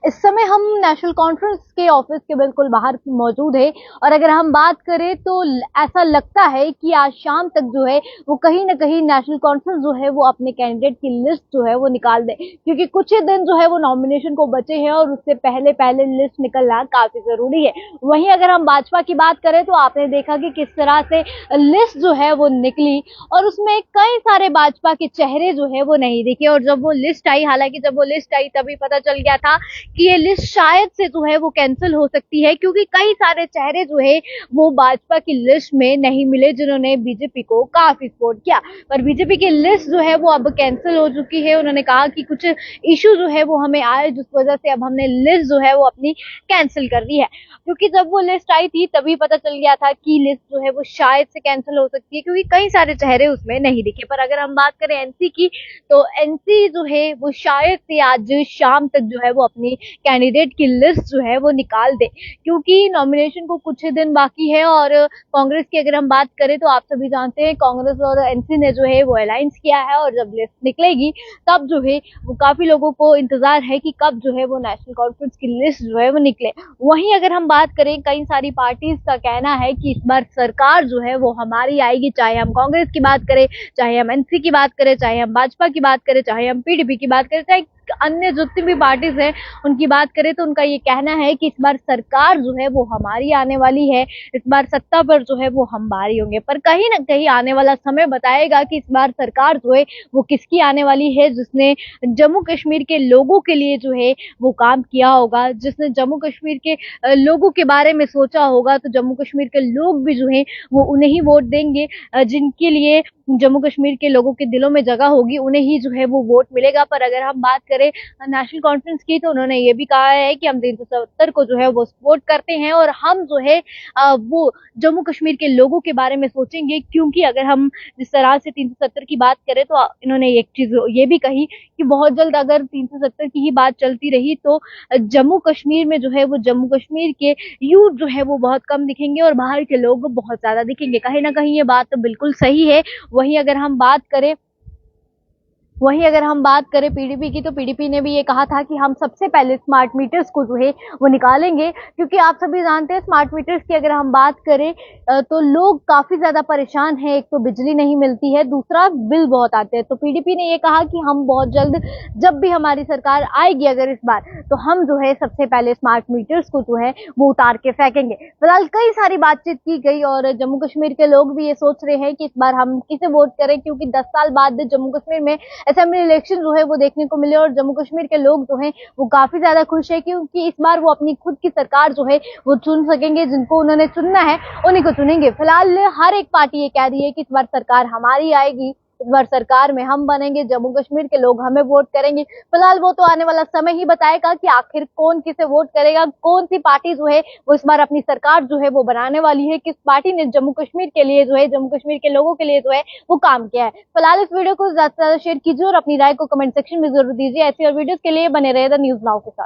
इस समय हम नेशनल कॉन्फ्रेंस के ऑफिस के बिल्कुल बाहर मौजूद है और अगर हम बात करें तो ऐसा लगता है कि आज शाम तक जो है वो कहीं ना कहीं नेशनल कॉन्फ्रेंस जो है वो अपने कैंडिडेट की लिस्ट जो है वो निकाल दे, क्योंकि कुछ ही दिन जो है वो नॉमिनेशन को बचे हैं और उससे पहले पहले लिस्ट निकलना काफी जरूरी है। वहीं अगर हम भाजपा की बात करें तो आपने देखा कि किस तरह से लिस्ट जो है वो निकली और उसमें कई सारे भाजपा के चेहरे जो है वो नहीं दिखे। और जब वो लिस्ट आई, हालांकि जब वो लिस्ट आई तभी पता चल गया था कि ये लिस्ट शायद से जो है वो कैंसिल हो सकती है, क्योंकि कई सारे चेहरे जो है वो भाजपा की लिस्ट में नहीं मिले जिन्होंने बीजेपी को काफी सपोर्ट किया। पर बीजेपी की लिस्ट जो है वो अब कैंसिल हो चुकी है। उन्होंने कहा कि कुछ इशू जो है वो हमें आए जिस वजह से अब हमने लिस्ट जो है वो अपनी कैंसिल कर दी है, क्योंकि जब वो लिस्ट आई थी तभी पता चल गया था कि लिस्ट जो है वो शायद से कैंसिल हो सकती है, क्योंकि कई सारे चेहरे उसमें नहीं दिखे। पर अगर हम बात करें एनसी की तो एनसी जो है वो शायद से आज शाम तक जो है वो अपनी कैंडिडेट की लिस्ट जो है वो निकाल दे, क्योंकि नॉमिनेशन को कुछ ही दिन बाकी है। और कांग्रेस की अगर हम बात करें तो आप सभी जानते हैं कांग्रेस और एनसी ने जो है वो अलायंस किया है और जब लिस्ट निकलेगी तब जो है वो काफी लोगों को इंतजार है कि कब जो है वो नेशनल कॉन्फ्रेंस की लिस्ट जो है वो निकले। वहीं अगर हम बात करें, कई सारी पार्टीज का कहना है कि इस बार सरकार जो है वो हमारी आएगी, चाहे हम कांग्रेस की बात करें, चाहे हम एनसी की बात करें, चाहे हम भाजपा की बात करें, चाहे हम पीडीपी की बात करें, चाहे अन्य जितनी भी पार्टीज हैं उनकी बात करें, तो उनका ये कहना है कि इस बार सरकार जो है वो हमारी आने वाली है, इस बार सत्ता पर जो है वो हम भारी होंगे। पर कहीं ना कहीं आने वाला समय बताएगा कि इस बार सरकार जो है वो किसकी आने वाली है, जिसने जम्मू कश्मीर के लोगों के लिए जो है वो काम किया होगा, जिसने जम्मू कश्मीर के लोगों के बारे में सोचा होगा। तो जम्मू कश्मीर के लोग भी जो है वो उन्हें ही वोट देंगे, जिनके लिए जम्मू कश्मीर के लोगों के दिलों में जगह होगी, उन्हें ही जो है वो वोट मिलेगा। पर अगर हम बात करें नेशनल कॉन्फ्रेंस की तो उन्होंने ये भी कहा है कि हम 370 को जो है वो सपोर्ट करते हैं और हम जो है वो जम्मू कश्मीर के लोगों के बारे में सोचेंगे, क्योंकि अगर हम जिस तरह से 370 की बात करें तो इन्होंने एक चीज ये भी कही कि बहुत जल्द अगर 370 की ही बात चलती रही तो जम्मू कश्मीर में जो है वो जम्मू कश्मीर के यूथ जो है वो बहुत कम दिखेंगे और बाहर के लोग बहुत ज्यादा दिखेंगे। कहीं ना कहीं ये बात तो बिल्कुल सही है। वहीं अगर हम बात करें पीडीपी की तो पीडीपी ने भी ये कहा था कि हम सबसे पहले स्मार्ट मीटर्स को जो है वो निकालेंगे, क्योंकि आप सभी जानते हैं स्मार्ट मीटर्स की अगर हम बात करें तो लोग काफी ज्यादा परेशान हैं। एक तो बिजली नहीं मिलती है, दूसरा बिल बहुत आते हैं। तो पीडीपी ने ये कहा कि हम बहुत जल्द जब भी हमारी सरकार आएगी अगर इस बार, तो हम जो है सबसे पहले स्मार्ट मीटर्स को जो है वो उतार के फेंकेंगे। फिलहाल कई सारी बातचीत की गई और जम्मू कश्मीर के लोग भी ये सोच रहे हैं कि इस बार हम किसे वोट करें, क्योंकि 10 साल बाद जम्मू कश्मीर में असेंबली इलेक्शन जो है वो देखने को मिले और जम्मू कश्मीर के लोग जो हैं वो काफी ज्यादा खुश है, क्योंकि इस बार वो अपनी खुद की सरकार जो है वो चुन सकेंगे, जिनको उन्होंने चुनना है उन्हीं को चुनेंगे। फिलहाल हर एक पार्टी ये कह रही है कि इस बार सरकार हमारी आएगी, इस बार सरकार में हम बनेंगे, जम्मू कश्मीर के लोग हमें वोट करेंगे। फिलहाल वो तो आने वाला समय ही बताएगा कि आखिर कौन किसे वोट करेगा, कौन सी पार्टी जो है वो इस बार अपनी सरकार जो है वो बनाने वाली है, किस पार्टी ने जम्मू कश्मीर के लिए जो है जम्मू कश्मीर के लोगों के लिए जो है वो काम किया है। फिलहाल इस वीडियो को ज्यादा से ज्यादा शेयर कीजिए और अपनी राय को कमेंट सेक्शन में जरूर दीजिए। ऐसी और वीडियोस के लिए बने रहे द न्यूज़ नाउ के साथ।